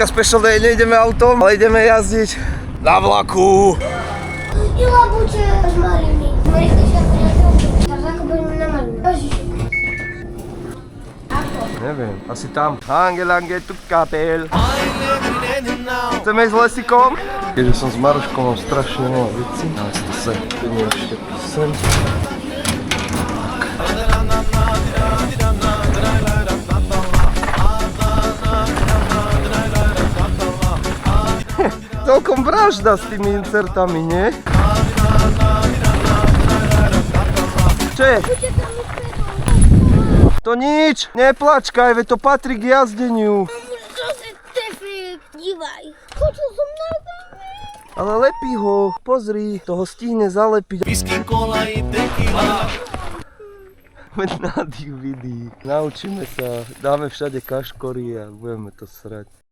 dneska special day, nejdeme autom, ale ideme jazdiť na vlaku. I labuče z maliny. Marika sa priateľ. Teraz ako budeme na malinu. Ako? Neviem, asi tam. Angel, tu kapel. Chceme ísť lesikom? Keďže som s Maruškou, mám strašne veľa vecí. Ale to sa nie ešte písem. Celkom vražda s tými insertami, nie? Čo je? To nič, neplačkaj, veď to patrí k jazdeniu. Čo si Tefik? Dívaj. Chodil som na zemi. Ale lepí ho, pozri, toho stihne zalepiť. Whisky, cola i tequila. Veď nádych vidí. Naučíme sa, dáme všade kaškory a budeme to srať.